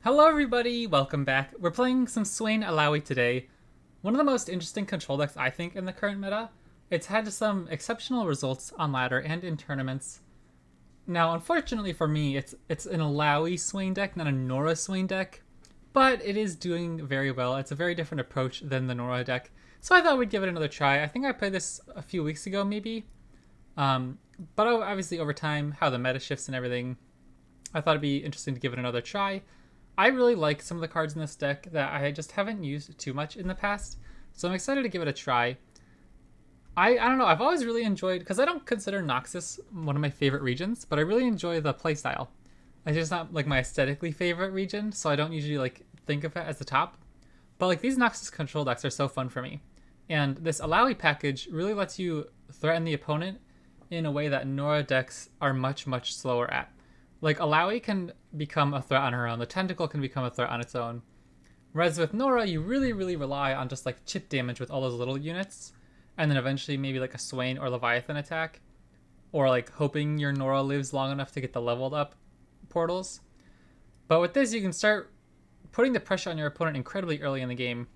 Hello everybody, welcome back. We're playing some Swain Illaoi today. One of the most interesting control decks I think in the current meta. It's had some exceptional results on ladder and in tournaments. Now unfortunately for me, it's an Illaoi Swain deck, not a Nora Swain deck. But it is doing very well. It's a very different approach than the Nora deck. So I thought we'd give it another try. I think I played this a few weeks ago maybe. But obviously over time, how the meta shifts and everything, I thought it'd be interesting to give it another try. I really like some of the cards in this deck that I just haven't used too much in the past, so I'm excited to give it a try. I don't know, I've always really enjoyed, because I don't consider Noxus one of my favorite regions, but I really enjoy the playstyle. It's just not like my aesthetically favorite region, so I don't usually like think of it as the top. But like these Noxus control decks are so fun for me. And this Illaoi package really lets you threaten the opponent in a way that Nora decks are much, much slower at. Like, Illaoi can become a threat on her own. The Tentacle can become a threat on its own. Whereas with Nora, you really, really rely on just, like, chip damage with all those little units. And then eventually maybe, like, a Swain or Leviathan attack. Or, like, hoping your Nora lives long enough to get the leveled up portals. But with this, you can start putting the pressure on your opponent incredibly early in the game.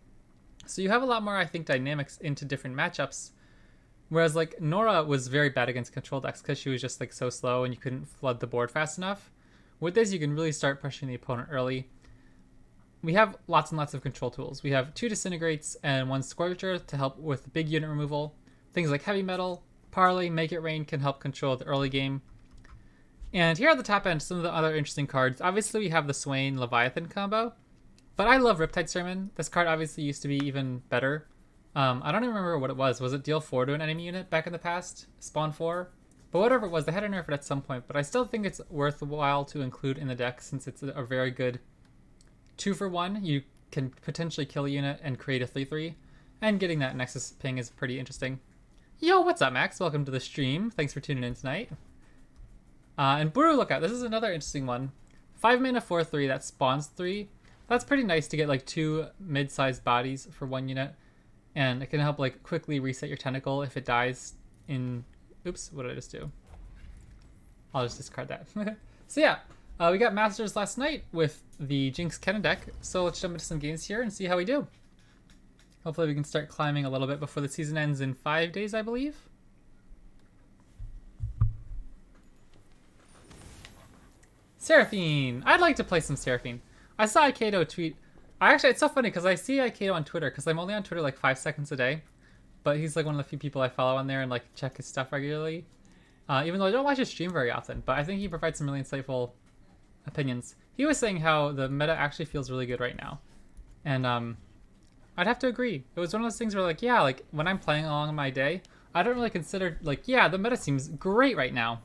So you have a lot more, I think, dynamics into different matchups. Whereas, like, Nora was very bad against control decks because she was just, like, so slow and you couldn't flood the board fast enough. With this, you can really start pressuring the opponent early. We have lots and lots of control tools. We have 2 Disintegrates and 1 Scorcher to help with big unit removal. Things like Heavy Metal, Parley, Make It Rain can help control the early game. And here at the top end, some of the other interesting cards. Obviously, we have the Swain Leviathan combo. But I love Riptide Sermon. This card obviously used to be even better. I don't even remember what it was. Was it deal 4 to an enemy unit back in the past? Spawn 4? But whatever it was, they had to nerf it at some point. But I still think it's worthwhile to include in the deck since it's a very good 2-for-1. You can potentially kill a unit and create a 3-3. And getting that Nexus ping is pretty interesting. Yo, what's up, Max? Welcome to the stream. Thanks for tuning in tonight. And Buru Lookout. This is another interesting one. 5 mana 4-3 that spawns 3. That's pretty nice to get like 2 mid-sized bodies for 1 unit. And it can help like quickly reset your tentacle if it dies in... Oops, what did I just do? I'll just discard that. So yeah, we got Masters last night with the Jinx Cannon deck. So let's jump into some games here and see how we do. Hopefully we can start climbing a little bit before the season ends in 5 days, I believe. Seraphine! I'd like to play some Seraphine. I saw Aikido tweet... it's so funny because I see Aikido on Twitter because I'm only on Twitter like 5 seconds a day. But he's like one of the few people I follow on there and like check his stuff regularly. Even though I don't watch his stream very often. But I think he provides some really insightful opinions. He was saying how the meta actually feels really good right now. And I'd have to agree. It was one of those things where like, yeah, like when I'm playing along in my day, I don't really consider like, yeah, the meta seems great right now.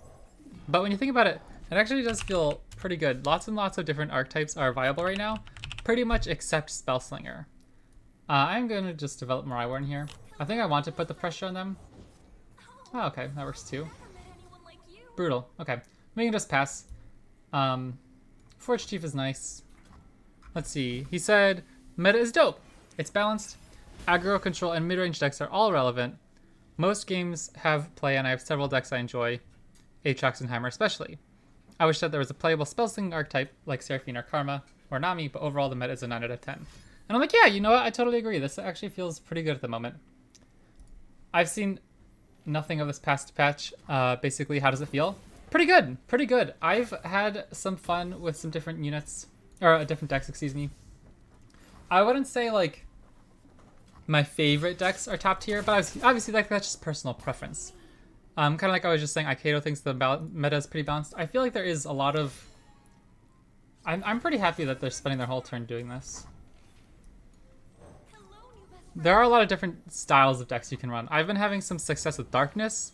But when you think about it, it actually does feel pretty good. Lots and lots of different archetypes are viable right now. Pretty much except Spellslinger. I'm going to just develop Mariwarden here. I think I want to put the pressure on them. Oh, okay. That works too. Brutal. Okay. We can just pass. Forge Chief is nice. Let's see. He said, meta is dope. It's balanced. Aggro, control, and mid-range decks are all relevant. Most games have play, and I have several decks I enjoy. Aatrox and Heimer especially. I wish that there was a playable Spellslinger archetype like Seraphine or Karma or Nami, but overall the meta is a 9 out of 10. And I'm like, yeah, you know what? I totally agree. This actually feels pretty good at the moment. I've seen nothing of this past patch. Basically, how does it feel? Pretty good. Pretty good. I've had some fun with some different units, or different decks, excuse me. I wouldn't say, like, my favorite decks are top tier, but obviously that's just personal preference. Kind of like I was just saying, Aikido thinks the meta is pretty balanced. I feel like there is a lot of... I'm pretty happy that they're spending their whole turn doing this. There are a lot of different styles of decks you can run. I've been having some success with Darkness.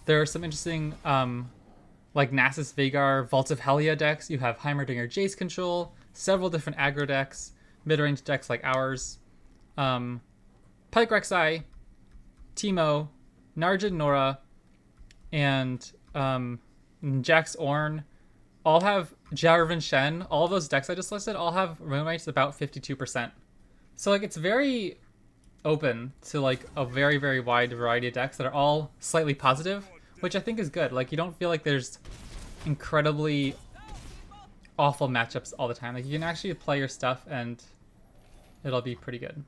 There are some interesting, like Nasus Vagar, Vault of Helia decks. You have Heimerdinger Jace control, several different aggro decks, mid-range decks like ours. Pike Rek'Sai, Teemo, Narjin Nora, and Jax Ornn all have Jarvan Shen. All of those decks I just listed all have rune rates about 52%. So like it's very open to like a very, very wide variety of decks that are all slightly positive, which I think is good. Like you don't feel like there's incredibly awful matchups all the time. Like, you can actually play your stuff and it'll be pretty good.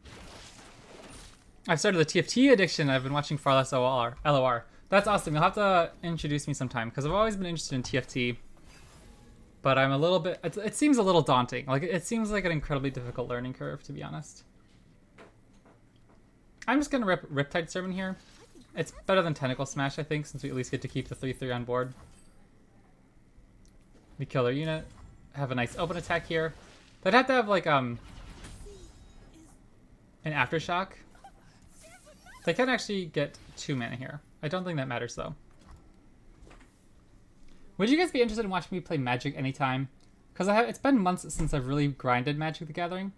I've started the TFT addiction. I've been watching far less LOR. That's awesome. You'll have to introduce me sometime because I've always been interested in TFT. But I'm a little bit... It seems a little daunting. Like, it seems like an incredibly difficult learning curve, to be honest. I'm just going to rip Riptide Sermon here. It's better than Tentacle Smash, I think, since we at least get to keep the 3-3 on board. We kill their unit. Have a nice open attack here. They'd have to have, like, an Aftershock. They can actually get 2 mana here. I don't think that matters, though. Would you guys be interested in watching me play Magic anytime? Because it's been months since I've really grinded Magic the Gathering.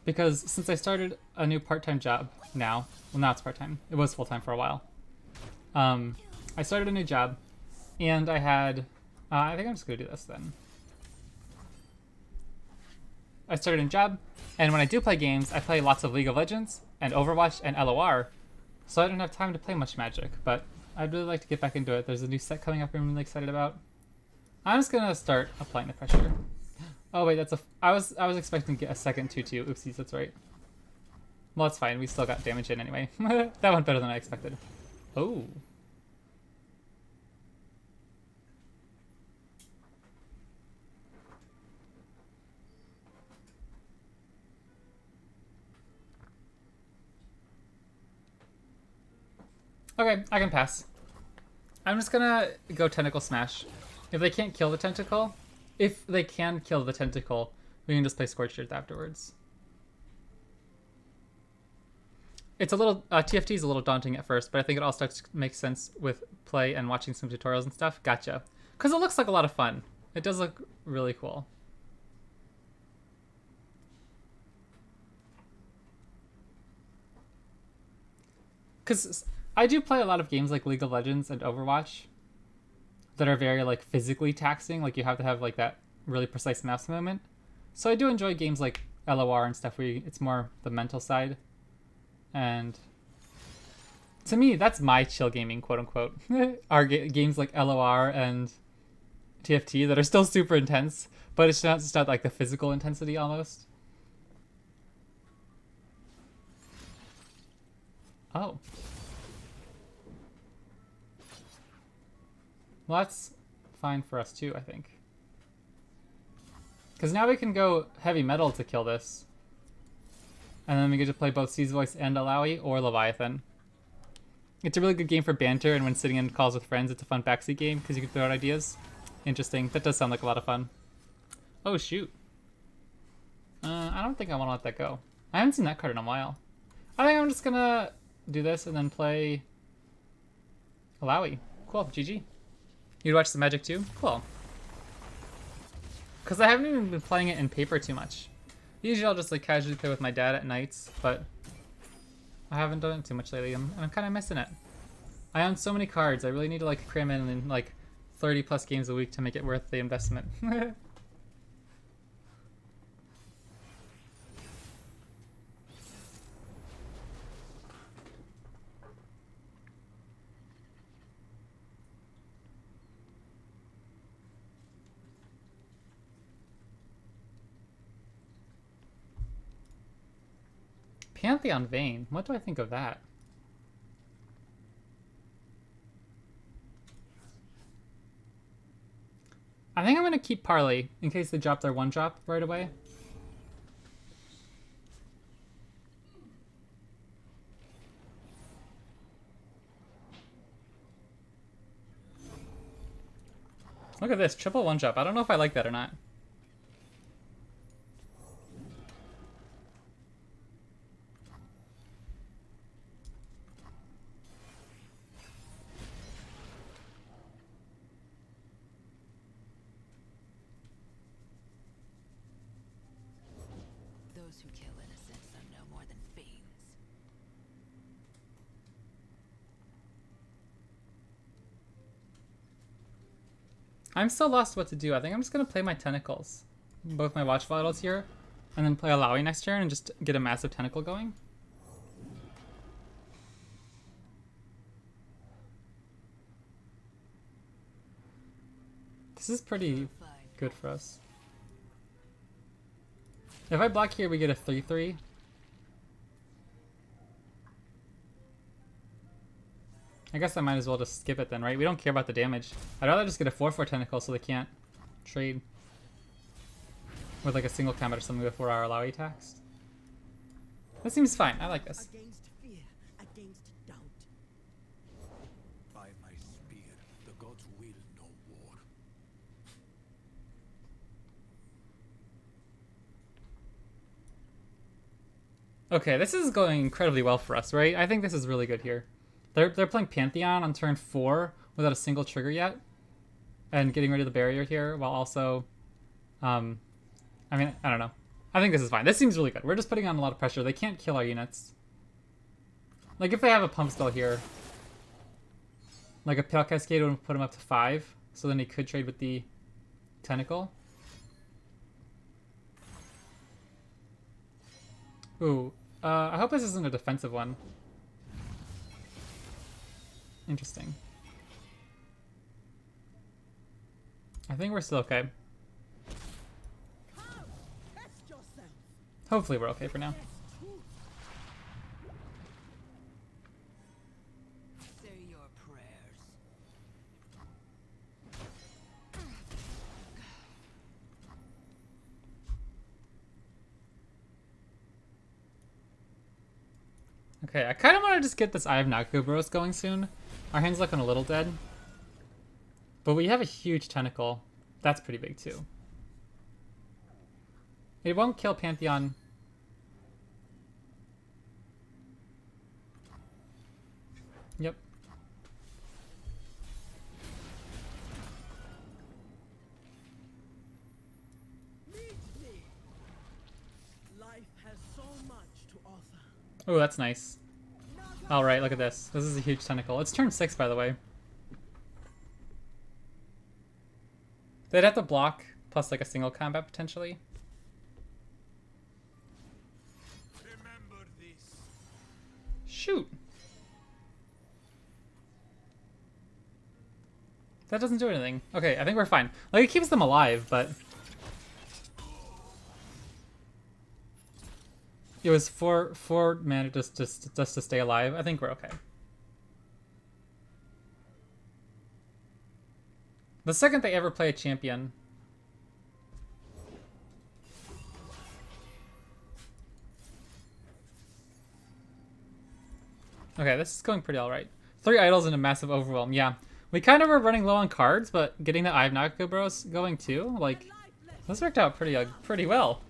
Because since I started a new part-time job now, well, now it's part-time. It was full-time for a while. I started a new job, and I had... I think I'm just going to do this then. I started a new job, and when I do play games, I play lots of League of Legends, and Overwatch, and LOR, so I don't have time to play much Magic, but I'd really like to get back into it. There's a new set coming up I'm really excited about. I'm just gonna start applying the pressure. Oh wait, that's a... I was expecting to get a second 2-2. Oopsies, that's right. Well, that's fine. We still got damage in anyway. That went better than I expected. Oh. Okay, I can pass. I'm just gonna go Tentacle Smash. If they can't kill the Tentacle, we can just play Scorched Earth afterwards. It's a little, TFT is a little daunting at first, but I think it all starts to make sense with play and watching some tutorials and stuff. Gotcha. Because it looks like a lot of fun. It does look really cool. Because I do play a lot of games like League of Legends and Overwatch that are very like physically taxing. Like you have to have like that really precise mouse movement. So I do enjoy games like LOR and stuff where it's more the mental side. And to me, that's my chill gaming, quote unquote. Are games like LOR and TFT that are still super intense, but it's not like the physical intensity almost. Oh. Well, that's fine for us too, I think. Because now we can go heavy metal to kill this. And then we get to play both Sea's Voice and Illaoi or Leviathan. It's a really good game for banter, and when sitting in calls with friends, it's a fun backseat game because you can throw out ideas. Interesting. That does sound like a lot of fun. Oh, shoot. I don't think I want to let that go. I haven't seen that card in a while. I think I'm just going to do this and then play Illaoi. Cool. GG. You'd watch the Magic too? Cool. Because I haven't even been playing it in paper too much. Usually I'll just like casually play with my dad at nights, but I haven't done it too much lately, and I'm kind of missing it. I own so many cards, I really need to like cram in like 30 plus games a week to make it worth the investment. Pantheon Vayne. What do I think of that? I think I'm going to keep Parley in case they drop their one drop right away. Look at this, triple one drop. I don't know if I like that or not. Those who kill innocents are no more than fiends. I'm still lost what to do. I think I'm just going to play my tentacles. Both my watch vitals here. And then play Illaoi next turn and just get a massive tentacle going. This is pretty good for us. If I block here, we get a 3/3. I guess I might as well just skip it then, right? We don't care about the damage. I'd rather just get a 4/4 tentacle so they can't trade with like a single combat or something before our Illaoi attacks. This seems fine. I like this. Against fear, against doubt. By my spear, the gods will no war. Okay, this is going incredibly well for us, right? I think this is really good here. They're playing Pantheon on turn 4 without a single trigger yet, and getting rid of the barrier here while also, I mean, I don't know. I think this is fine. This seems really good. We're just putting on a lot of pressure. They can't kill our units. Like if they have a pump spell here, like a Pale Cascade would put him up to 5, so then he could trade with the tentacle. Ooh, I hope this isn't a defensive one. Interesting. I think we're still okay. Test yourself. Hopefully we're okay for now. Say your prayers. Okay, I kind of want to just get this Eye of Nagakubros going soon. Our hand's looking a little dead. But we have a huge tentacle. That's pretty big too. It won't kill Pantheon. Yep. Meet me. Life has so much to offer. Oh, that's nice. Alright, look at this. This is a huge tentacle. It's turn 6, by the way. They'd have to block, plus like a single combat, potentially. Remember this. Shoot! That doesn't do anything. Okay, I think we're fine. Like, it keeps them alive, but... It was four mana just to stay alive. I think we're okay. The second they ever play a champion. Okay, this is going pretty alright. 3 idols and a massive overwhelm. Yeah. We kind of were running low on cards, but getting the Eye of Nagakubros going too, like, this worked out pretty well.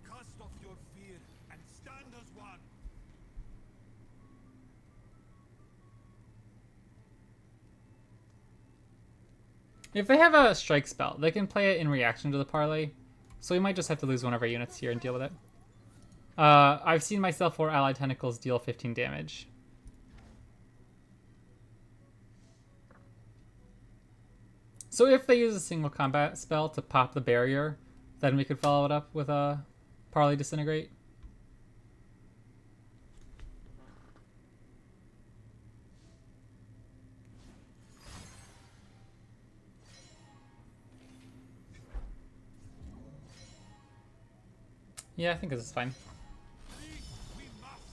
Cast off your fear and stand as one. If they have a strike spell, they can play it in reaction to the parlay, so we might just have to lose one of our units here and deal with it. I've seen myself or allied tentacles deal 15 damage. So if they use a single combat spell to pop the barrier, then we could follow it up with a parlay disintegrate. Yeah, I think this is fine. We must.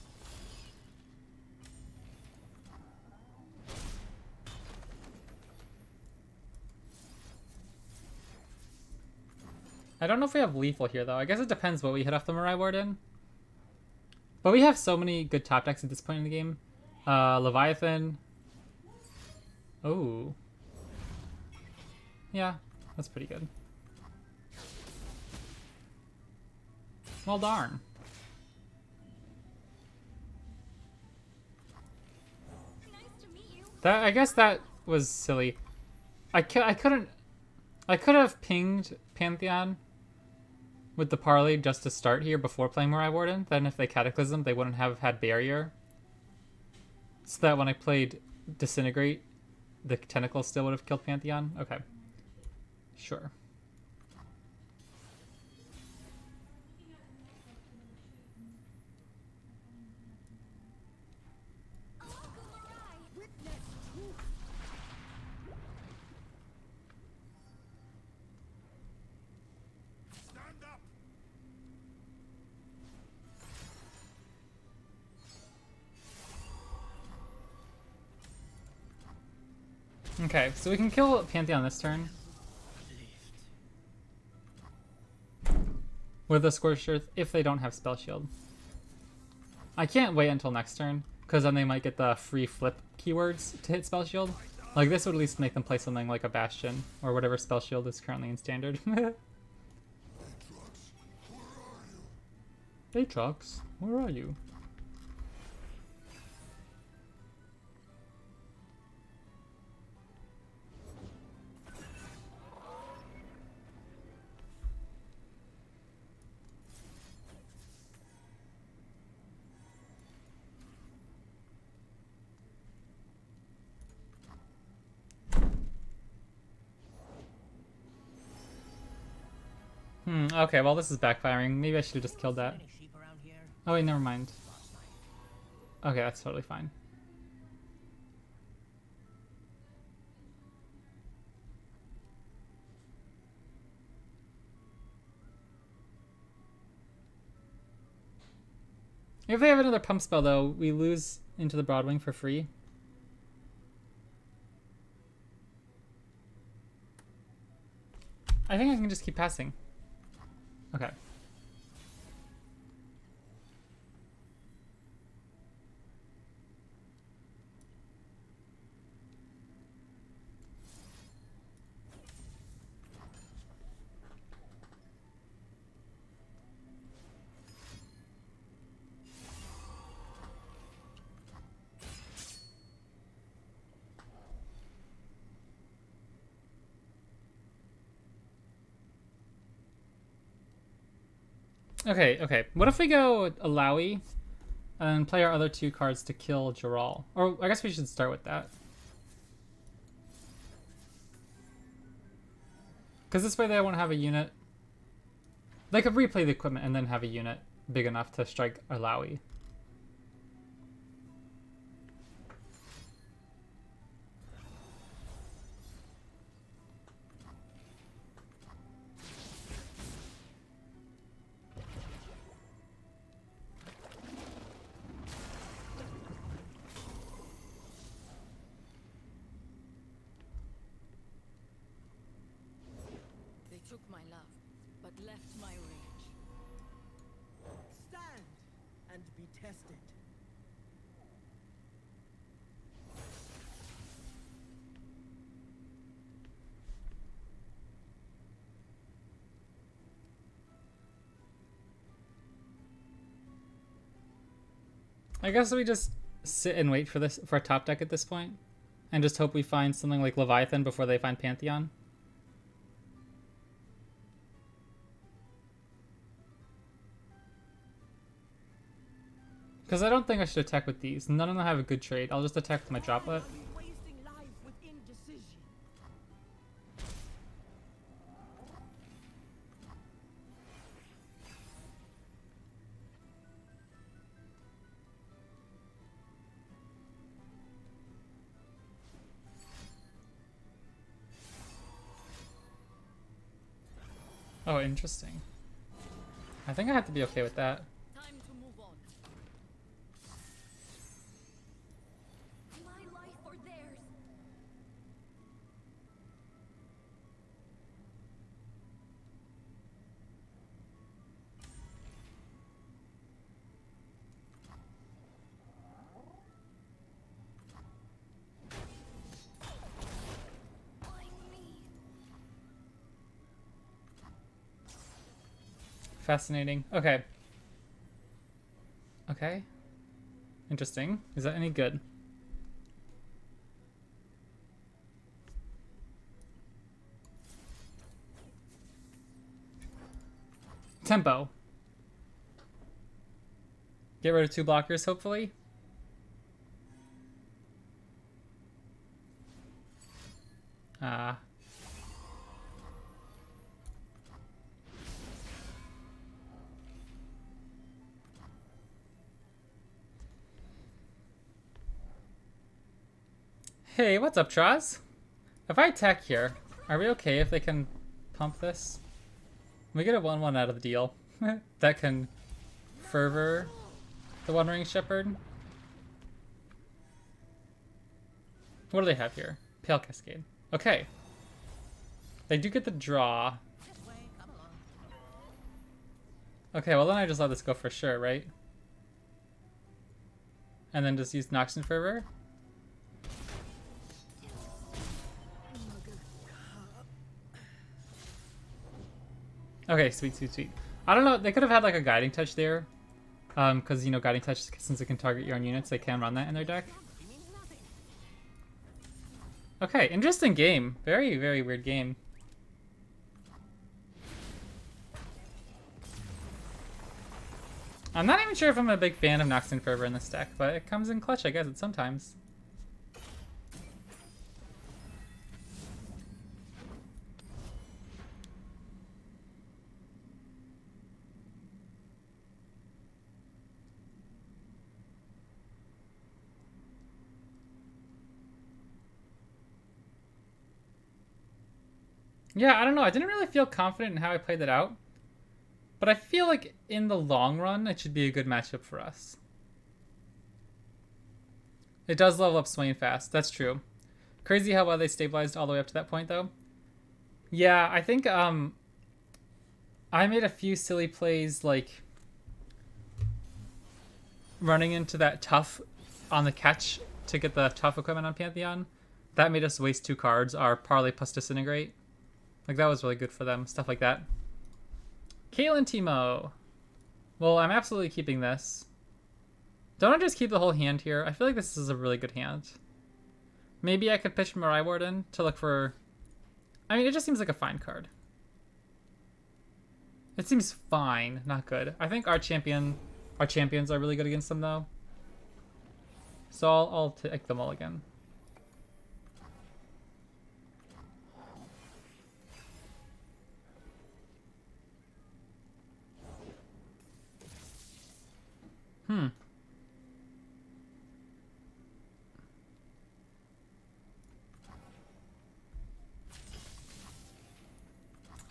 I don't know if we have lethal here, though. I guess it depends what we hit off the Mirai Ward in. But we have so many good top decks at this point in the game. Leviathan. Oh. Yeah, that's pretty good. Well, darn. That, I guess that was silly. I could have pinged Pantheon with the parlay just to start here before playing Mirai Warden. Then if they Cataclysm, they wouldn't have had barrier. So that when I played Disintegrate, the Tentacle still would have killed Pantheon. Okay. Sure. Okay, so we can kill Pantheon this turn with a Scorched Earth if they don't have Spell Shield. I can't wait until next turn, because then they might get the free flip keywords to hit Spell Shield. Like, this would at least make them play something like a Bastion, or whatever Spell Shield is currently in Standard. Aatrox, where are you? Okay, well this is backfiring. Maybe I should have just killed that. Oh wait, never mind. Okay, that's totally fine. If they have another pump spell though, we lose into the Broadwing for free. I think I can just keep passing. Okay. Okay. What if we go Illaoi and play our other two cards to kill Jaral? Or I guess we should start with that. Because this way they won't have a unit. They could replay the equipment and then have a unit big enough to strike Illaoi. Took my love, but left my rage. Stand and be tested. I guess we just sit and wait for this for a top deck at this point, and just hope we find something like Leviathan before they find Pantheon. Because I don't think I should attack with these. None of them have a good trade. I'll just attack with my droplet. Wasting life with indecision. Oh, interesting. I think I have to be okay with that. Time to move on. My life or theirs. Fascinating. Okay. Okay. Interesting. Is that any good? Tempo. Get rid of 2 blockers, hopefully. Hey, what's up, Traz? If I attack here, are we okay if they can pump this? We get a 1-1 out of the deal. That can fervor the Wandering Shepherd. What do they have here? Pale Cascade. Okay. They do get the draw. Okay, well then I just let this go for sure, right? And then just use Noxian Fervor. Okay, sweet, sweet, sweet. I don't know, they could have had like a Guiding Touch there. Because, you know, Guiding Touch, since it can target your own units, they can run that in their deck. Okay, interesting game. Very, very weird game. I'm not even sure if I'm a big fan of Noxian Fervor in this deck, but it comes in clutch, I guess, sometimes. Yeah, I don't know. I didn't really feel confident in how I played that out. But I feel like in the long run, it should be a good matchup for us. It does level up Swain fast. That's true. Crazy how well they stabilized all the way up to that point, though. Yeah, I think I made a few silly plays, like running into that tough on the catch to get the tough equipment on Pantheon. That made us waste 2 cards, our Parlay plus Disintegrate. Like, that was really good for them. Stuff like that. Caitlyn Teemo. Well, I'm absolutely keeping this. Don't I just keep the whole hand here? I feel like this is a really good hand. Maybe I could pitch Mirai Warden to look for... I mean, it just seems like a fine card. It seems fine, not good. I think our champions are really good against them, though. So I'll take them all again.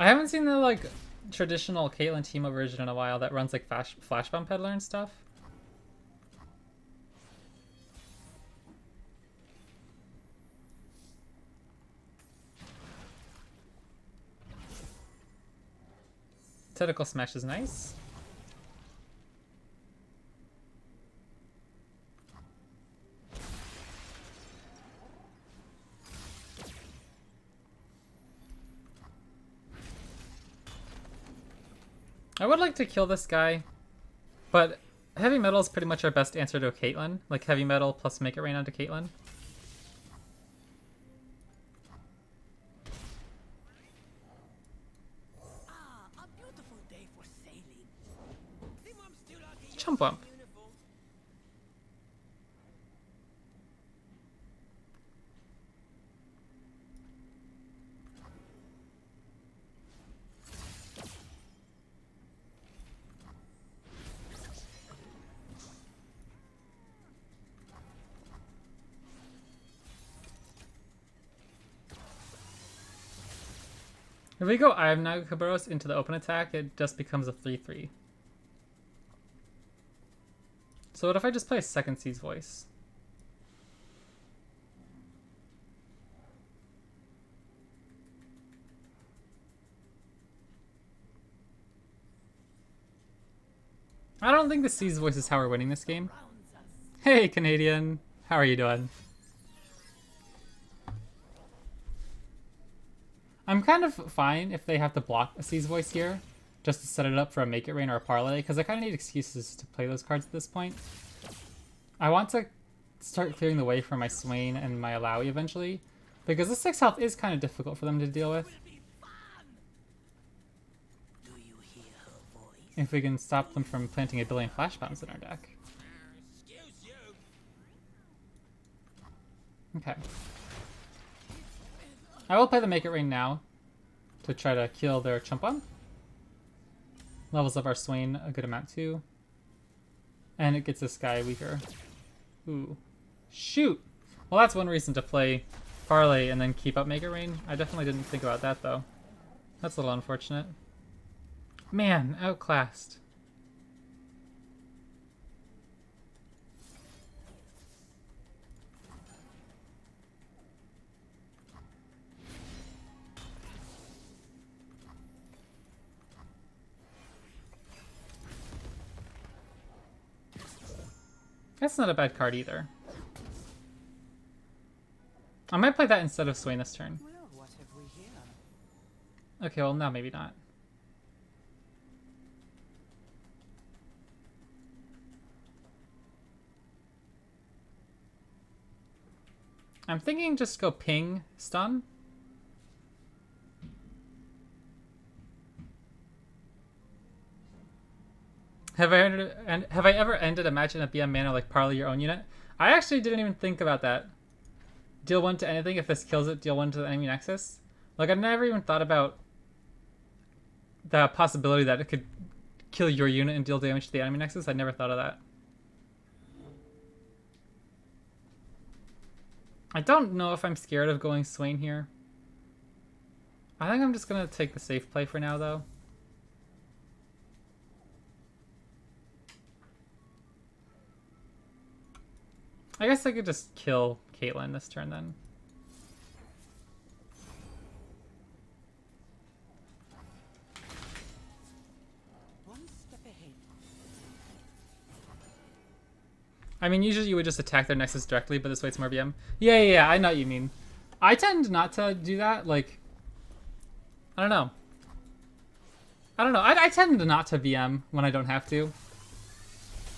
I haven't seen the like traditional Caitlyn Teemo version in a while that runs like Flash Bomb Peddler and stuff. Tentacle Smash is nice. I would like to kill this guy, but Heavy Metal is pretty much our best answer to a Caitlyn. Like Heavy Metal plus Make It Rain onto Caitlyn. A beautiful day for sailing. Chump Bump. If we go Eye of Nagabaros into the open attack, it just becomes a 3/3. So what if I just play a second Sea's Voice? I don't think the Sea's Voice is how we're winning this game. Hey, Canadian. How are you doing? I'm kind of fine if they have to block a Sea's Voice here, just to set it up for a Make It Rain or a Parlay, because I kind of need excuses to play those cards at this point. I want to start clearing the way for my Swain and my Illaoi eventually, because the 6 health is kind of difficult for them to deal with. If we can stop them from planting a billion Flash Bombs in our deck. Okay. I will play the Make It Rain now to try to kill their Chumpon. Levels up our Swain a good amount too. And it gets this guy weaker. Ooh. Shoot! Well, that's one reason to play Parlay and then keep up Make It Rain. I definitely didn't think about that though. That's a little unfortunate. Man, outclassed. That's not a bad card either. I might play that instead of Swain this turn. Well, what have we here? Okay, well, no, maybe not. I'm thinking just go ping, stun. Have I ever ended a match in a BM mana like parley your own unit? I actually didn't even think about that. Deal 1 to anything, if this kills it, deal 1 to the enemy nexus. Like, I never even thought about the possibility that it could kill your unit and deal damage to the enemy nexus. I never thought of that. I don't know if I'm scared of going Swain here. I think I'm just gonna take the safe play for now, though. I guess I could just kill Caitlyn this turn then. One step ahead. I mean, usually you would just attack their nexus directly, but this way it's more BM. Yeah, I know what you mean. I tend not to do that, like... I don't know. I tend not to BM when I don't have to.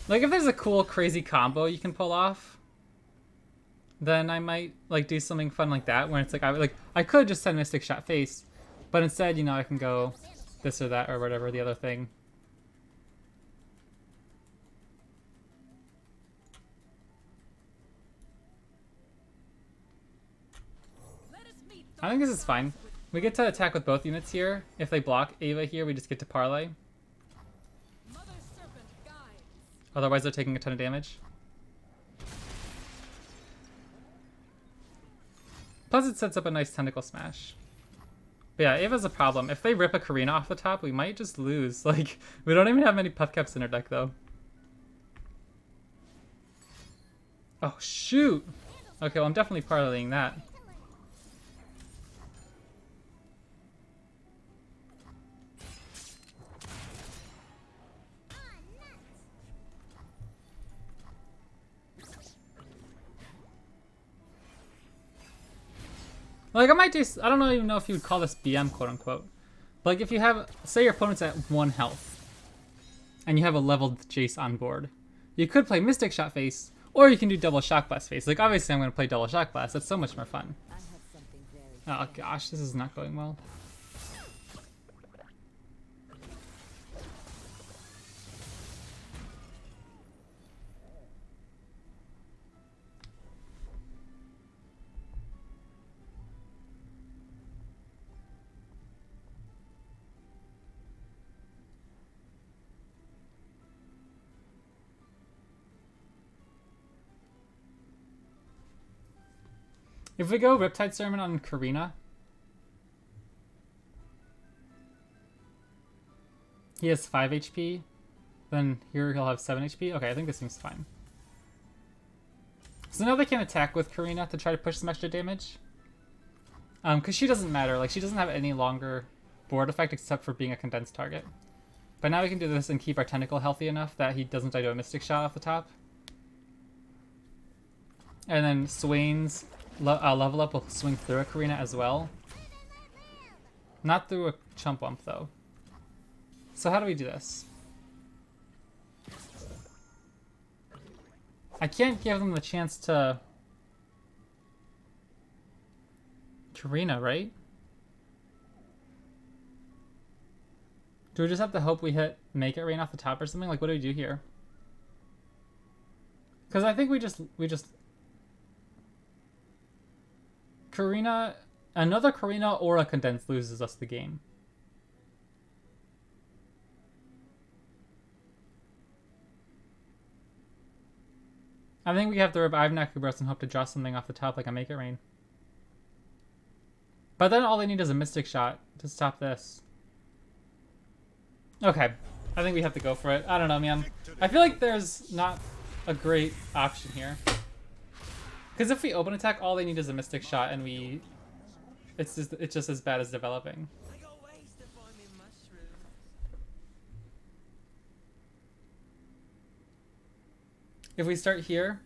Like, if there's a cool, crazy combo you can pull off, then I might, like, do something fun like that, where it's like, I could just send Mystic Shot face, but instead, you know, I can go this or that or whatever, the other thing. I think this is fine. We get to attack with both units here. If they block Ava here, we just get to parlay. Mother Serpent guides. Otherwise, they're taking a ton of damage. Plus, it sets up a nice tentacle smash. But yeah, Ava's a problem. If they rip a Karina off the top, we might just lose. Like, we don't even have many puff caps in our deck, though. Oh, shoot! Okay, well, I'm definitely parlaying that. Like, I might just, I don't even know if you would call this BM, quote unquote. But like, if you have, say your opponent's at 1 health, and you have a leveled Jace on board, you could play Mystic Shot face, or you can do double Shock Blast face. Like, obviously I'm going to play double Shock Blast, that's so much more fun. I have something very Oh gosh, this is not going well. If we go Riptide Sermon on Karina, he has 5 HP, then here he'll have 7 HP. Okay, I think this seems fine. So now they can attack with Karina to try to push some extra damage. Because she doesn't matter, like she doesn't have any longer board effect except for being a condensed target. But now we can do this and keep our tentacle healthy enough that he doesn't die to a Mystic Shot off the top. And then Swain's level up will swing through a Karina as well. Not through a Chump Wump though. So how do we do this? I can't give them the chance to Karina, right? Do we just have to hope we hit Make It Rain off the top or something? Like, what do we do here? Because I think we just Karina, another Karina or a Condensed loses us the game. I think we have to revive Nakubros and hope to draw something off the top like a Make It Rain. But then all they need is a Mystic Shot to stop this. Okay, I think we have to go for it. I don't know, man. I feel like there's not a great option here. Because if we open attack, all they need is a Mystic Shot, and it's just as bad as developing. I go ways to find me mushrooms. If we start here,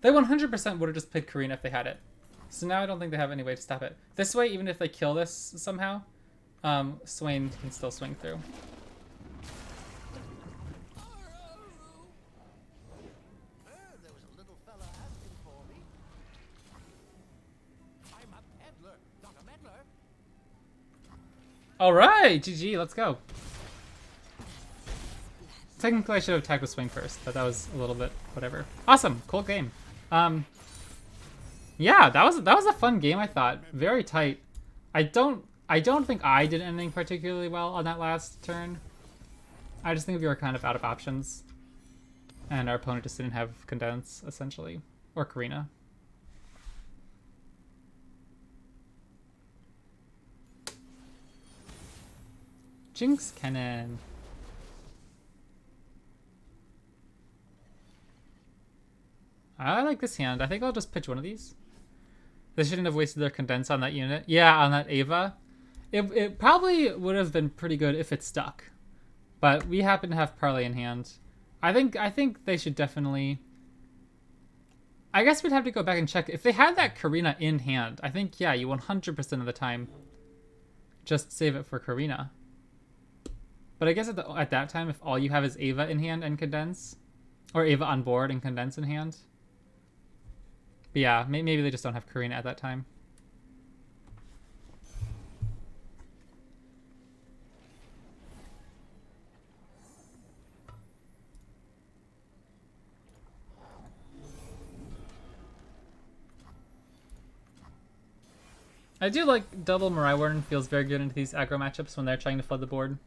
they 100% would have just played Karina if they had it. So now I don't think they have any way to stop it. This way, even if they kill this somehow, Swain can still swing through. There was a little fella asking for me. I'm a peddler, not a meddler. All right, GG, let's go. Technically, I should have attacked with Swing first, but that was a little bit whatever. Awesome, cool game. Yeah, that was a fun game. I thought very tight. I don't think I did anything particularly well on that last turn. I just think we were kind of out of options, and our opponent just didn't have Condense essentially, or Karina. Jinx Cannon. I like this hand. I think I'll just pitch one of these. They shouldn't have wasted their Condense on that unit. Yeah, on that Ava. It probably would have been pretty good if it stuck. But we happen to have Parley in hand. I think they should definitely... I guess we'd have to go back and check. If they had that Karina in hand, I think, yeah, you 100% of the time just save it for Karina. But I guess at that time, if all you have is Ava in hand and Condense, or Ava on board and Condense in hand. But yeah, maybe they just don't have Karina at that time. I do like double Mirai Warden, feels very good into these aggro matchups when they're trying to flood the board.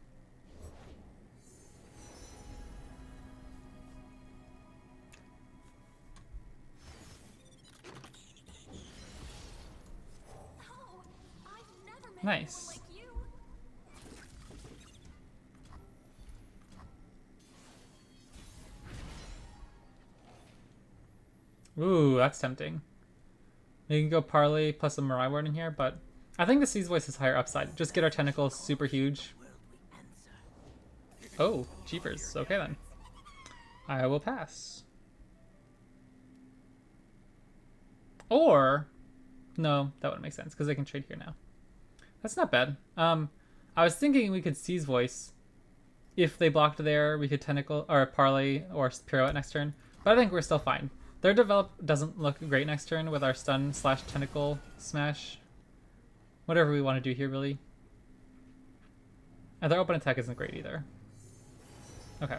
Nice. Ooh, that's tempting. You can go Parley plus a Mirai Ward in here, but I think the Sea's Voice is higher upside. Just get our tentacles super huge. Oh, jeepers. Okay then. I will pass. Or, no, that wouldn't make sense because they can trade here now. That's not bad. I was thinking we could Sea's Voice. If they blocked there, we could Tentacle or Parley or Pirouette next turn. But I think we're still fine. Their develop doesn't look great next turn with our stun / tentacle smash. Whatever we want to do here, really. And their open attack isn't great either. Okay.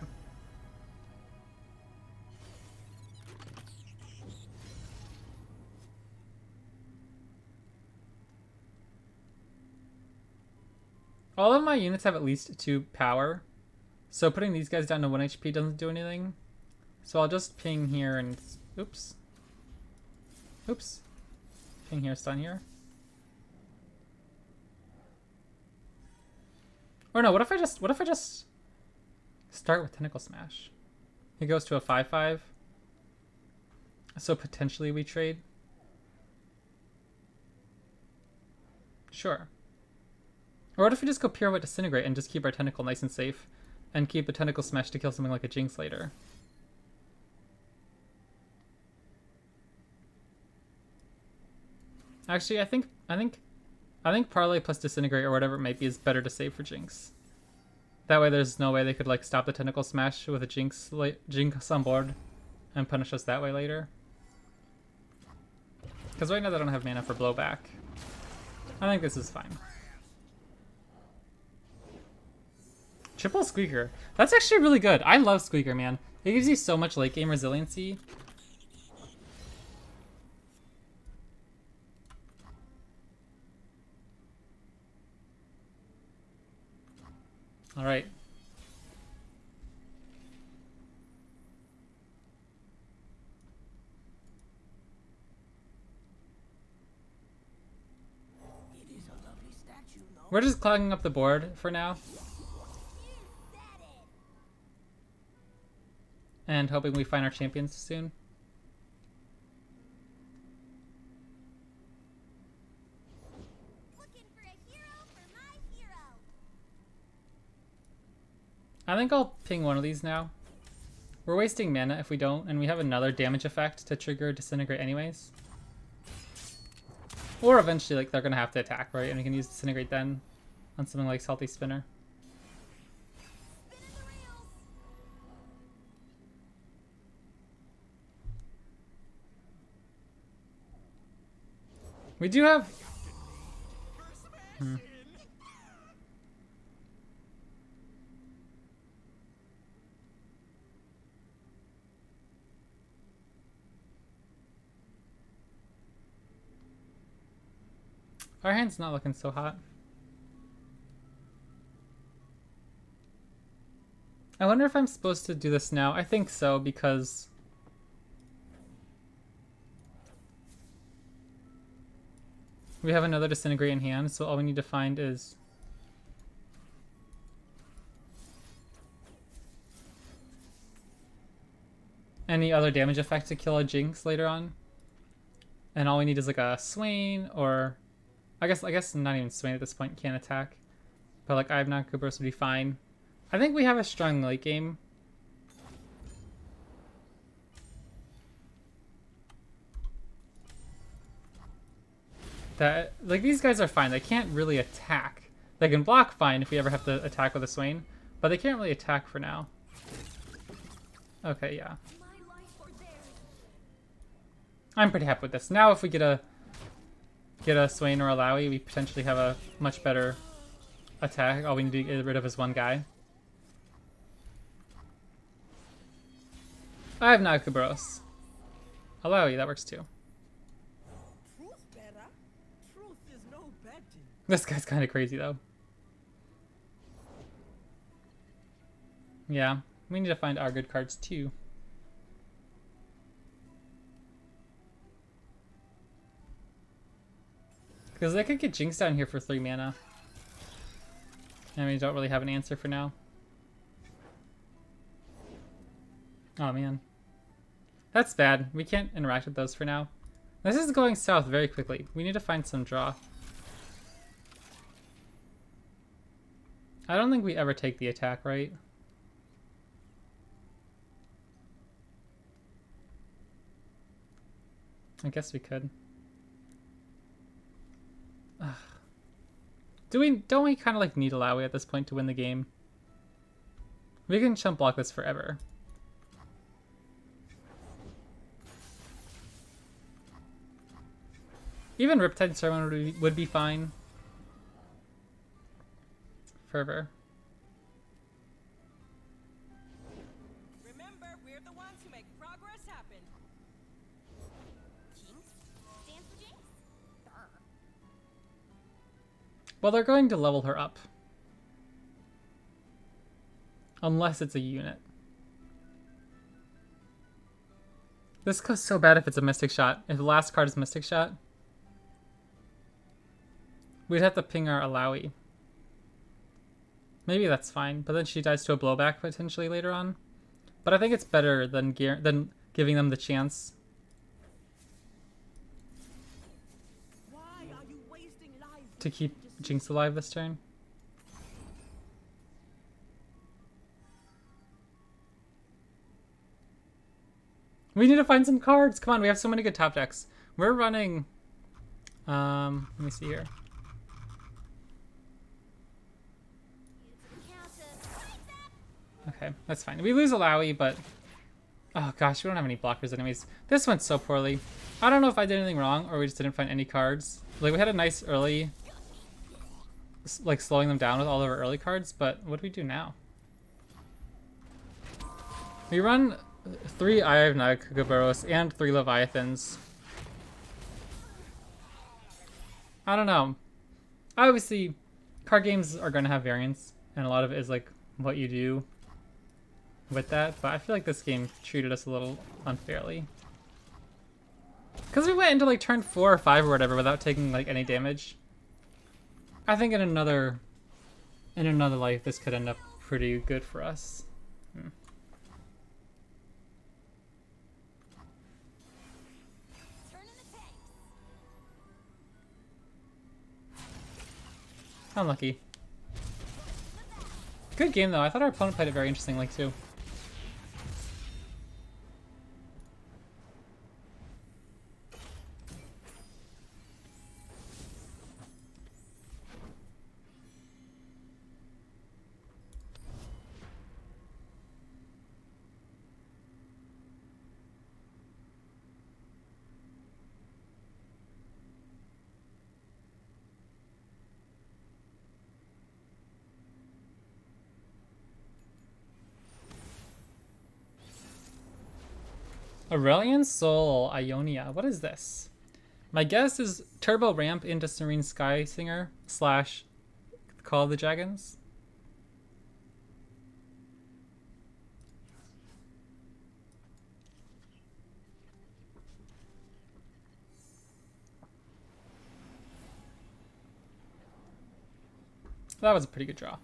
All of my units have at least 2 power, so putting these guys down to 1 HP doesn't do anything. So I'll just ping here and... Oops. Oops. Ping here, stun here. Or no, what if I just start with Tentacle Smash? He goes to a 5/5. So potentially we trade. Sure. Or what if we just go Pirouette Disintegrate and just keep our Tentacle nice and safe and keep the Tentacle Smash to kill something like a Jinx later? Actually, I think Parley plus Disintegrate or whatever it might be is better to save for Jinx. That way there's no way they could like stop the Tentacle Smash with a Jinx on board and punish us that way later. Because right now they don't have mana for blowback. I think this is fine. Triple Squeaker. That's actually really good. I love Squeaker, man. It gives you so much late game resiliency. All right. It is a lovely statue, no? We're just clogging up the board for now. And hoping we find our champions soon. Looking for a hero for my hero. I think I'll ping one of these now. We're wasting mana if we don't, and we have another damage effect to trigger Disintegrate anyways. Or eventually, like, they're gonna have to attack, right? And we can use Disintegrate then on something like Salty Spinner. Spinning the reels. We do have... Our hand's not looking so hot. I wonder if I'm supposed to do this now. I think so, because we have another Disintegrate in hand, so all we need to find is any other damage effect to kill a Jinx later on. And all we need is like a Swain, or I guess not even Swain at this point can't attack. But like I have not Kubros would be fine. I think we have a strong late game. That like these guys are fine. They can't really attack. They can block fine if we ever have to attack with a Swain, but they can't really attack for now. Okay, yeah. My life or theirs. I'm pretty happy with this. Now if we get a Swain or Illaoi, we potentially have a much better attack. All we need to get rid of is one guy. I have Nagkabros. Illaoi, that works too. Truth better. Truth is no betting. This guy's kind of crazy though. Yeah, we need to find our good cards too. Because they could get Jinx down here for 3 mana. And we don't really have an answer for now. Oh man. That's bad. We can't interact with those for now. This is going south very quickly. We need to find some draw. I don't think we ever take the attack, right? I guess we could. Ugh. Don't we kind of like need Illaoi at this point to win the game? We can chump block this forever. Even Riptide Sermon would be fine. Fervor. Remember, we're the ones who make progress happen. Jinx stands for Jinx. Durr. Well, they're going to level her up. Unless it's a unit. This goes so bad if it's a Mystic Shot. If the last card is Mystic Shot, we'd have to ping our Illaoi. Maybe that's fine, but then she dies to a blowback potentially later on. But I think it's better than giving them the chance. Why are you wasting lives To keep Jinx alive this turn. We need to find some cards. Come on, we have so many good top decks. We're running... let me see here. Okay, that's fine. We lose Illaoi, but... Oh gosh, we don't have any blockers anyways. This went so poorly. I don't know if I did anything wrong, or we just didn't find any cards. Like, we had a nice early... like, slowing them down with all of our early cards, but what do we do now? We run 3 Eye of Nagkagaboros and 3 Leviathans. I don't know. Obviously, card games are going to have variance, and a lot of it is, like, what you do with that, but I feel like this game treated us a little unfairly. Because we went into, like, turn 4 or 5 or whatever without taking, like, any damage. I think in another life, this could end up pretty good for us. Turning the tanks. Unlucky. Good game, though. I thought our opponent played it very interestingly, too. Aurelion Sol, Ionia. What is this? My guess is turbo ramp into Serene Sky Singer slash Call of the Dragons. That was a pretty good draw.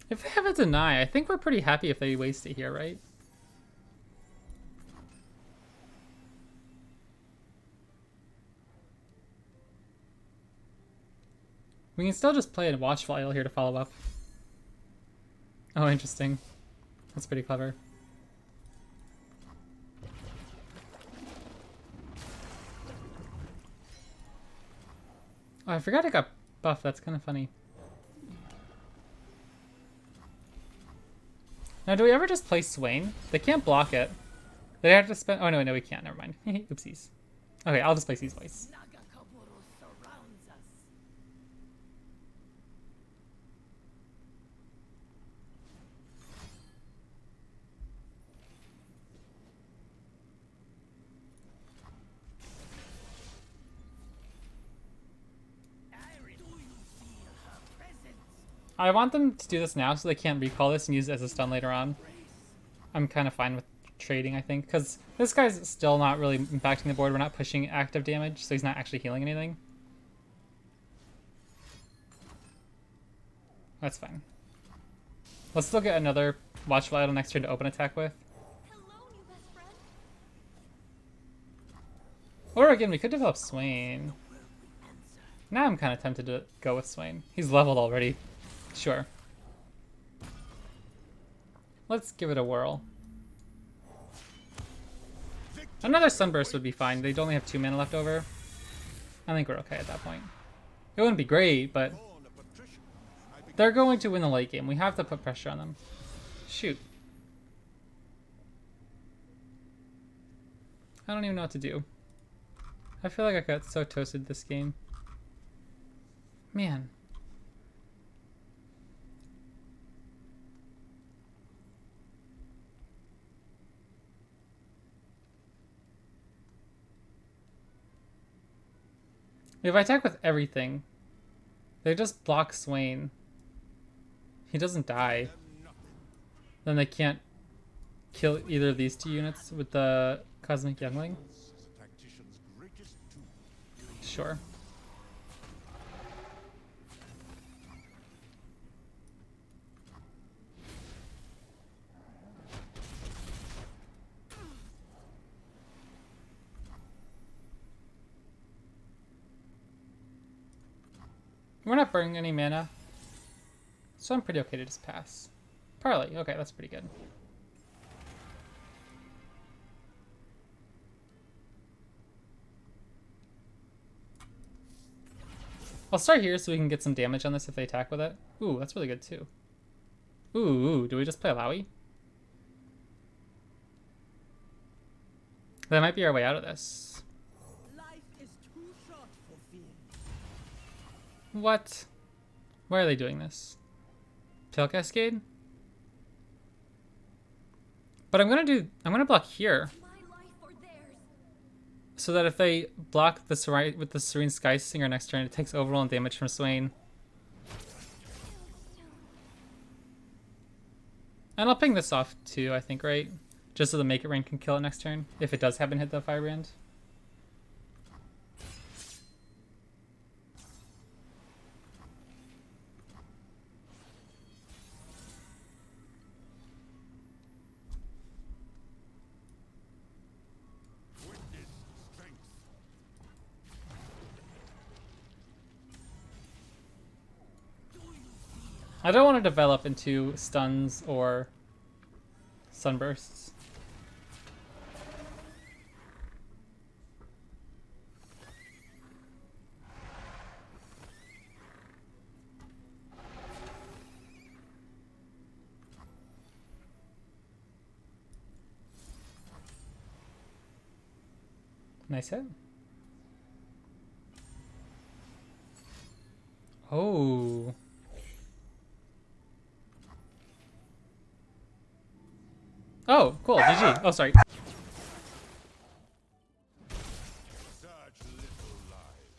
If they have a deny, I think we're pretty happy if they waste it here, right? We can still just play a Watchful Idol here to follow up. Oh, interesting. That's pretty clever. Oh, I forgot I got buffed. That's kind of funny. Now, do we ever just play Swain? They can't block it. They have to spend... Oh, no, we can't. Never mind. Oopsies. Okay, I'll just play Sea's Voice. Nagakaburo surrounds us. I want them to do this now so they can't recall this and use it as a stun later on. I'm kind of fine with trading, I think, because this guy's still not really impacting the board. We're not pushing active damage, so he's not actually healing anything. That's fine. Let's still get another Watchful Idol next turn to open attack with. Hello, new best friend. Or again, we could develop Swain. Now I'm kind of tempted to go with Swain. He's leveled already. Sure. Let's give it a whirl. Another Sunburst would be fine. They'd only have 2 mana left over. I think we're okay at that point. It wouldn't be great, but they're going to win the late game. We have to put pressure on them. Shoot. I don't even know what to do. I feel like I got so toasted this game. Man. If I attack with everything, they just block Swain. He doesn't die. Then they can't kill either of these 2 units with the Cosmic Youngling. Sure. We're not burning any mana, so I'm pretty okay to just pass. Parley, okay, that's pretty good. I'll start here so we can get some damage on this if they attack with it. Ooh, that's really good too. Ooh, do we just play Illaoi? That might be our way out of this. Life is too short for fear. What? Why are they doing this? Tail Cascade? But I'm gonna block here. My life or theirs. So that if they block the with the Serene Sky Singer next turn, it takes overall damage from Swain. And I'll ping this off too, I think, right? Just so the Make It Rain can kill it next turn, if it does happen to hit the Firebrand. I don't want to develop into stuns or sunbursts. Nice hit. Oh. Oh, cool. GG. Oh, sorry. Such little lives.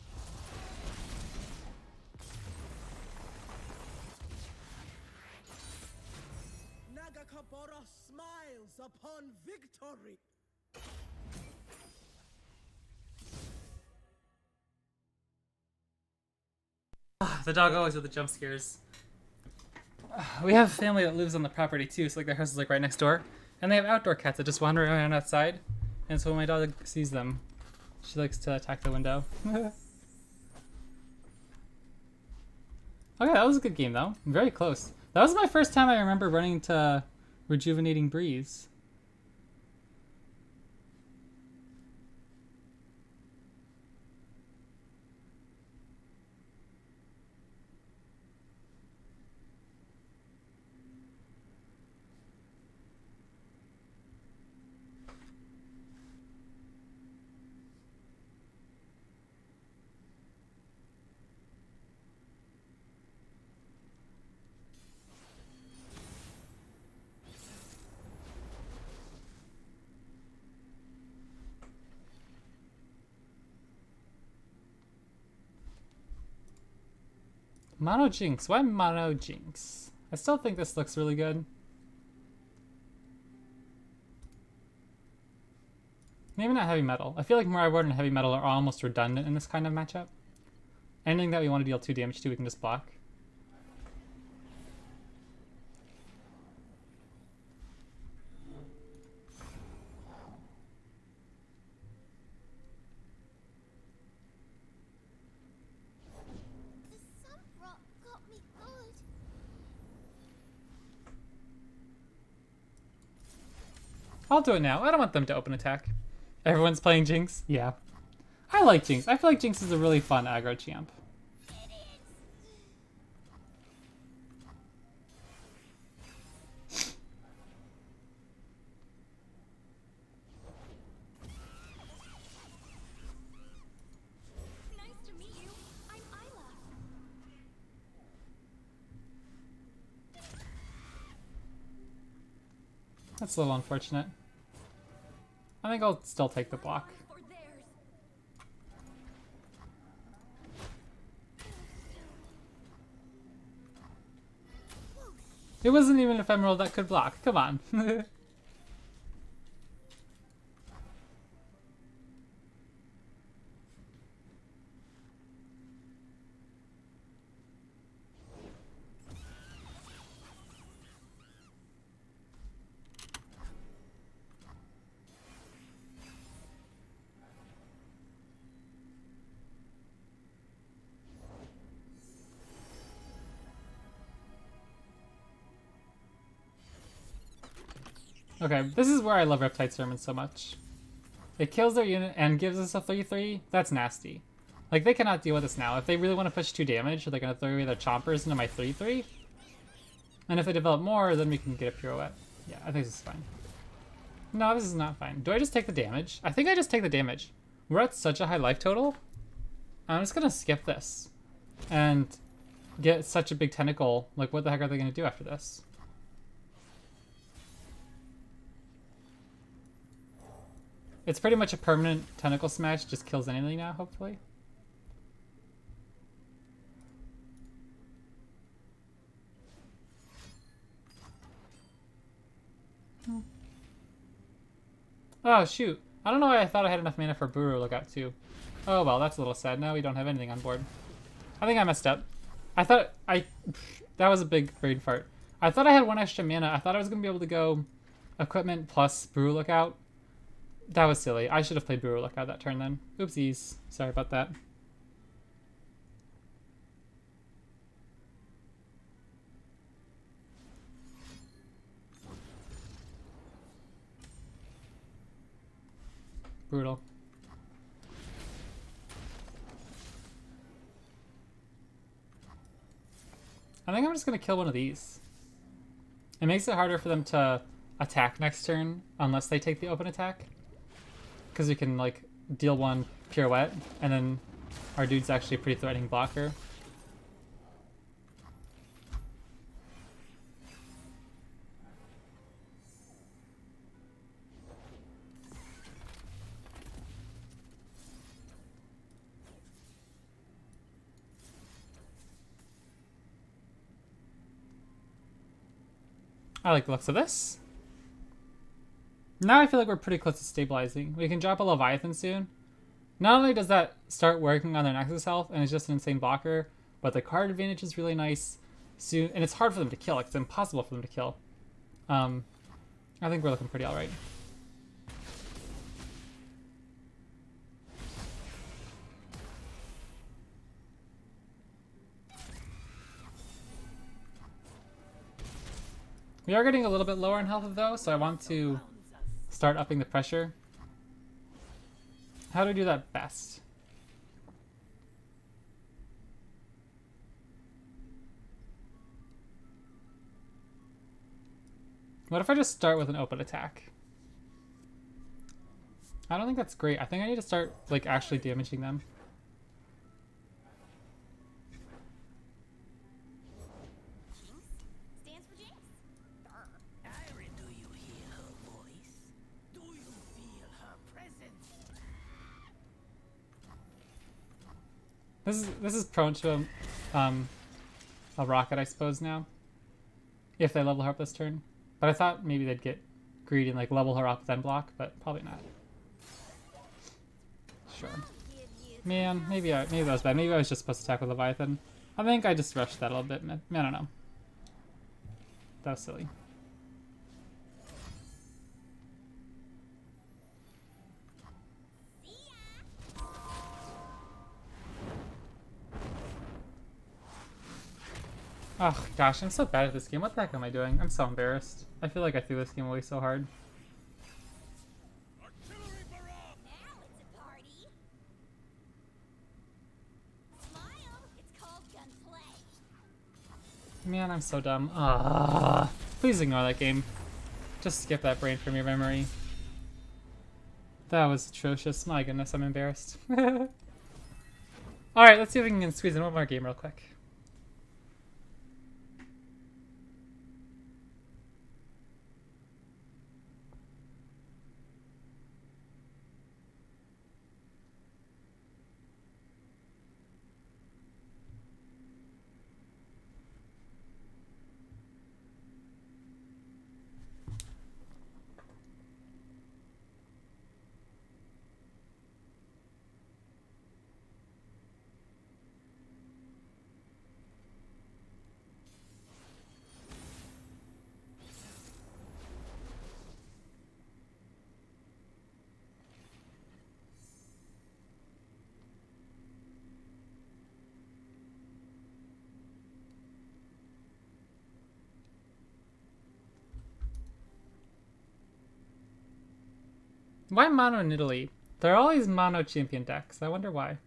Nagakabara smiles upon victory. The dog always with the jump scares. We have a family that lives on the property too, so like their house is like right next door. And they have outdoor cats that just wander around outside. And so when my dog sees them, she likes to attack the window. Okay, that was a good game though. Very close. That was my first time I remember running to Rejuvenating Breeze. Mono Jinx. Why Mono Jinx? I still think this looks really good. Maybe not heavy metal. I feel like Mirror Ward and heavy metal are almost redundant in this kind of matchup. Anything that we want to deal 2 damage to, we can just block. The sun rock got me good. I'll do it now. I don't want them to open attack. Everyone's playing Jinx? Yeah. I like Jinx. I feel like Jinx is a really fun aggro champ. Nice to meet you. I'm Isla. That's a little unfortunate. I think I'll still take the block. For theirs. It wasn't even ephemeral that could block. Come on. Okay, this is where I love Riptide Sermon so much. It kills their unit and gives us a 3-3. That's nasty. Like, they cannot deal with this now. If they really want to push 2 damage, they're going to throw away their Chompers into my 3-3. And if they develop more, then we can get a Pirouette. Yeah, I think this is fine. No, this is not fine. Do I just take the damage? I think I just take the damage. We're at such a high life total. I'm just going to skip this. And get such a big tentacle. Like, what the heck are they going to do after this? It's pretty much a permanent tentacle smash, just kills anything now, hopefully. Oh, shoot. I don't know why I thought I had enough mana for Buru Lookout too. Oh well, that's a little sad. Now we don't have anything on board. I think I messed up. I thought that was a big brain fart. I thought I had 1 extra mana. I thought I was going to be able to go equipment plus Buru Lookout. That was silly. I should have played Buru Lookout that turn then. Oopsies. Sorry about that. Brutal. I think I'm just gonna kill one of these. It makes it harder for them to attack next turn unless they take the open attack. Because we can like deal one pirouette and then our dude's actually a pretty threatening blocker. I like the looks of this. Now I feel like we're pretty close to stabilizing. We can drop a Leviathan soon. Not only does that start working on their Nexus health, and it's just an insane blocker, but the card advantage is really nice soon, and it's hard for them to kill. Like, it's impossible for them to kill. I think we're looking pretty alright. We are getting a little bit lower in health though, so I want to start upping the pressure. How do I do that best? What if I just start with an open attack? I don't think that's great. I think I need to start like actually damaging them. Stands for Jinx? Irie, do you hear her voice? Do you feel her presence? This is prone to a rocket, I suppose now. If they level her up this turn. But I thought maybe they'd get greedy and like level her up then block, but probably not. Sure. Man, maybe that was bad. Maybe I was just supposed to attack with Leviathan. I think I just rushed that a little bit. Man, I don't know. That was silly. Oh gosh, I'm so bad at this game. What the heck am I doing? I'm so embarrassed. I feel like I threw this game away so hard. Artillery barrage! Now it's a party. Smile. It's called gunplay. Man, I'm so dumb. Please ignore that game. Just skip that brain from your memory. That was atrocious. My goodness, I'm embarrassed. Alright, let's see if we can squeeze in one more game real quick. Why mono in Italy? There are always mono champion decks. I wonder why.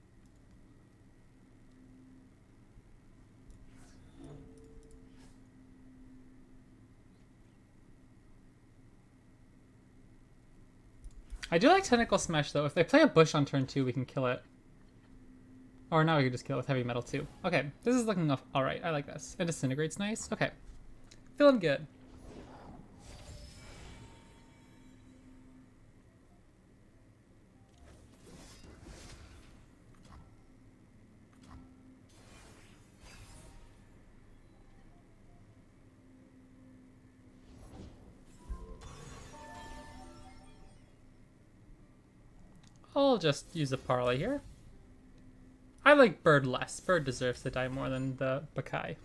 I do like Tentacle Smash though. If they play a bush on turn 2, we can kill it. Or now we can just kill it with heavy metal too. Okay, this is looking alright. I like this. And Disintegrate's nice. Okay. Feeling good. I'll just use a parlay here. I like Bird less. Bird deserves to die more than the Bakai.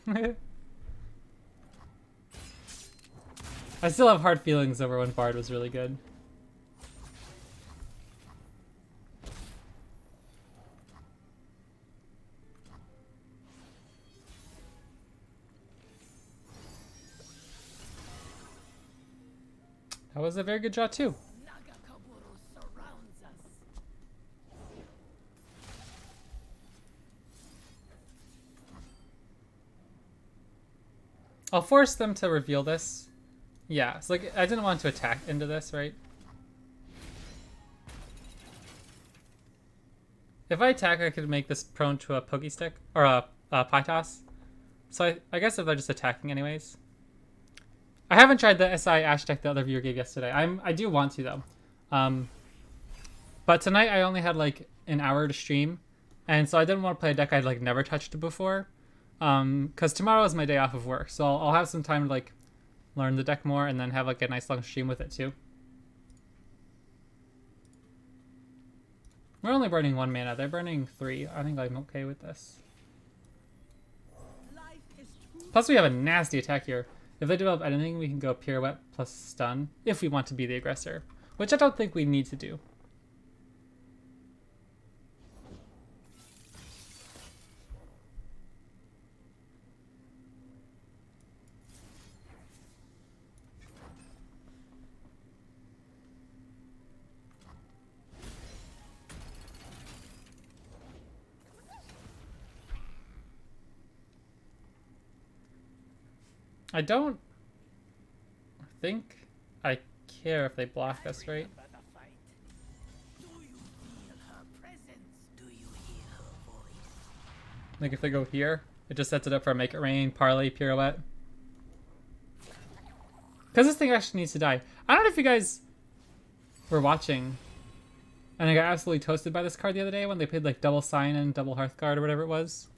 I still have hard feelings over when Bard was really good. That was a very good draw too. Nagakaburo surrounds us. I'll force them to reveal this. Yeah, so like I didn't want to attack into this, right? If I attack, I could make this prone to a pokey stick or a pie toss. So I guess if they're just attacking anyways. I haven't tried the SI Ash deck the other viewer gave yesterday. I do want to though. But tonight I only had like an hour to stream, and so I didn't want to play a deck I'd like never touched before. Because tomorrow is my day off of work, so I'll have some time to like learn the deck more and then have like a nice long stream with it too. We're only burning 1 mana. They're burning 3. I think I'm okay with this. Life is too Plus we have a nasty attack here. If they develop anything, we can go Pirouette plus Stun if we want to be the aggressor, which I don't think we need to do. I don't think I care if they block us, right? Remember the fight? Do you feel her presence? Do you hear her voice? Like if they go here, it just sets it up for a Make It Rain, Parlay, Pirouette. Because this thing actually needs to die. I don't know if you guys were watching, and I got absolutely toasted by this card the other day when they played like double Sign and double Hearthguard or whatever it was.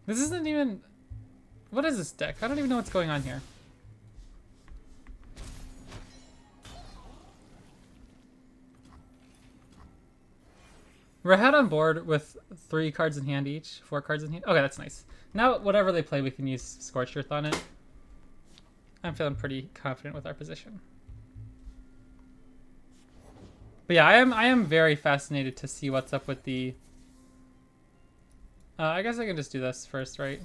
This isn't even... What is this deck? I don't even know what's going on here. We're ahead on board with 3 cards in hand each. 4 cards in hand. Okay, that's nice. Now, whatever they play, we can use Scorched Earth on it. I'm feeling pretty confident with our position. But yeah, I am very fascinated to see what's up with the... I guess I can just do this first, right?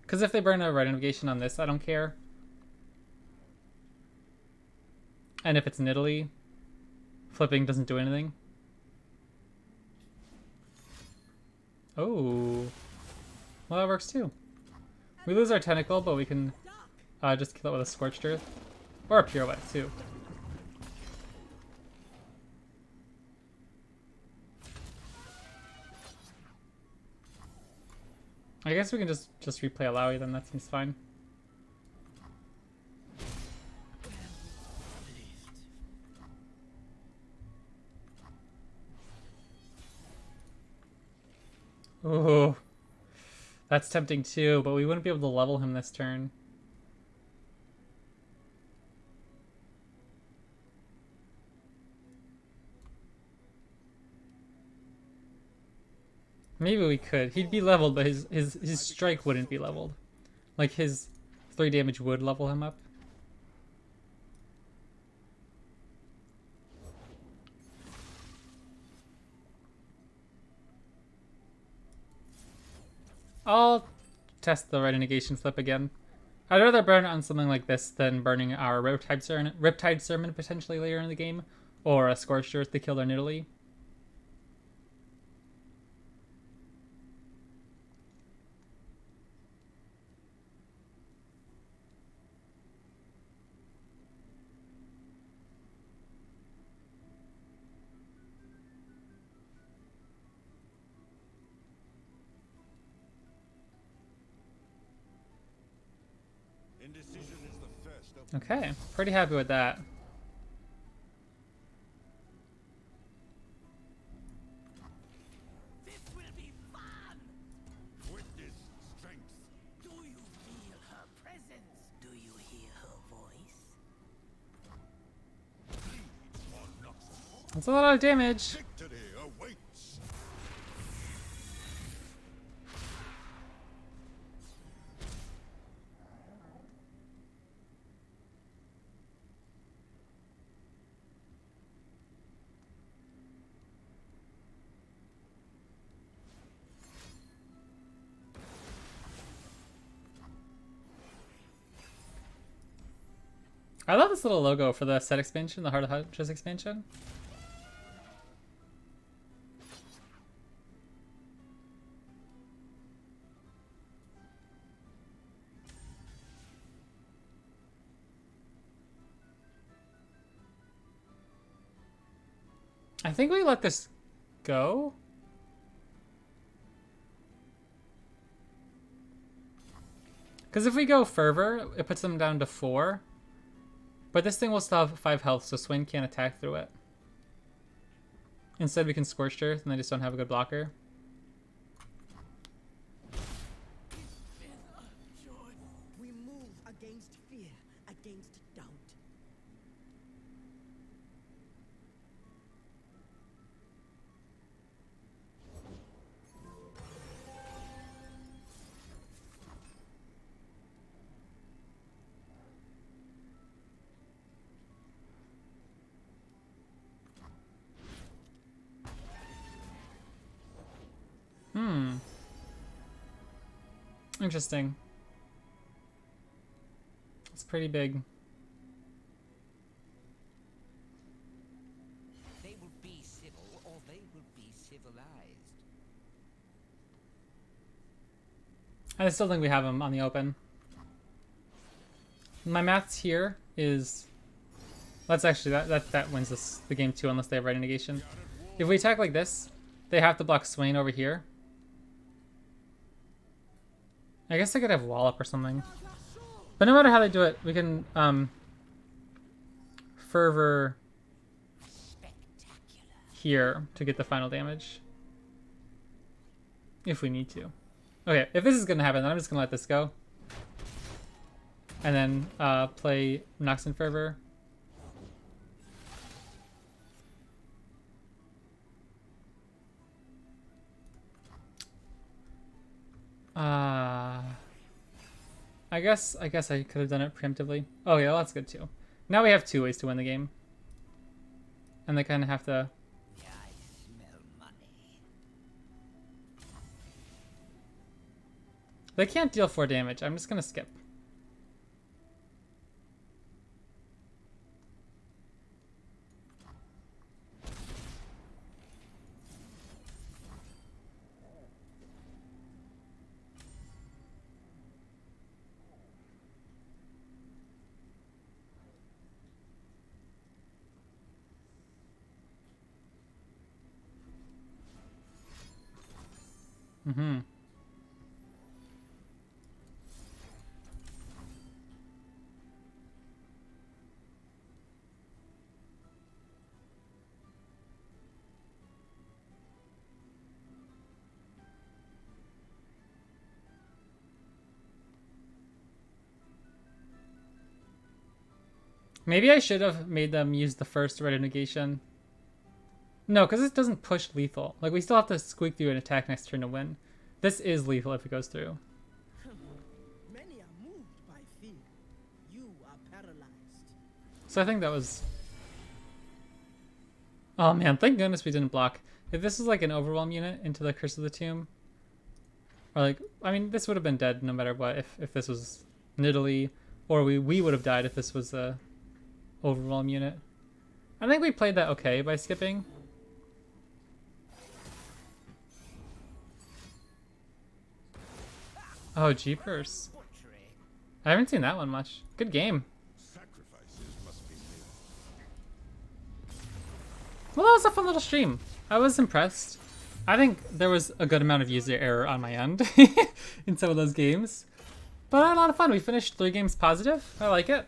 Because if they burn a Rite of Negation on this, I don't care. And if it's Nidalee, flipping doesn't do anything. Oh. Well, that works too. We lose our Tentacle, but we can just kill it with a Scorched Earth. Or a Pirouette too. I guess we can just replay Illaoi then, that seems fine. Oh, that's tempting too, but we wouldn't be able to level him this turn. Maybe we could. He'd be leveled, but his strike wouldn't be leveled. Like his 3 damage would level him up. I'll test the Rite of Negation flip again. I'd rather burn on something like this than burning our Riptide Sermon potentially later in the game, or a Scorched Earth to kill their Nidalee. Indecision is the first of Okay, pretty happy with that. This will be fun! witness strength. Do you feel her presence? Do you hear her voice? Or not. That's a lot of damage. Victory awaits. I love this little logo for the set expansion, the Heart of Huntress expansion. I think we let this go. Because if we go Fervor, it puts them down to 4. But this thing will still have 5 health, so Swain can't attack through it. Instead, we can Scorched Earth, and they just don't have a good blocker. We move against fear, against doubt. Interesting. It's pretty big. They will be civil, or they will be civilized. I still think we have him on the open. My maths here is... That's actually, that wins this, the game too, unless they have Right Negation. If we attack like this, they have to block Swain over here. I guess I could have Wallop or something. But no matter how they do it, we can Fervor here to get the final damage. If we need to. Okay, if this is going to happen, then I'm just going to let this go. And then play Nox and Fervor. I guess I could have done it preemptively. Oh yeah, well, that's good too. Now we have 2 ways to win the game. And they kind of have to... I smell money. They can't deal 4 damage. I'm just going to skip. Mm-hmm. Maybe I should have made them use the first Red Negation. No, because it doesn't push lethal. Like, we still have to squeak through an attack next turn to win. This is lethal if it goes through. Many are moved by fear. You are paralyzed. So I think that was... Oh man, thank goodness we didn't block. If this was like an Overwhelm unit into the Curse of the Tomb, or like, I mean, this would have been dead no matter what if this was Nidalee, or we would have died if this was a Overwhelm unit. I think we played that okay by skipping. Oh, Jeepers. I haven't seen that one much. Good game. Sacrifices must be made. Well, that was a fun little stream. I was impressed. I think there was a good amount of user error on my end in some of those games. But I had a lot of fun. We finished 3 games positive. I like it.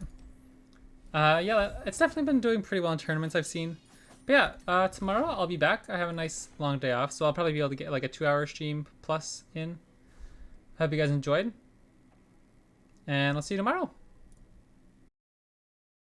Yeah, it's definitely been doing pretty well in tournaments I've seen. But yeah, tomorrow I'll be back. I have a nice long day off, so I'll probably be able to get like a 2-hour stream plus in. Hope you guys enjoyed. And I'll see you tomorrow.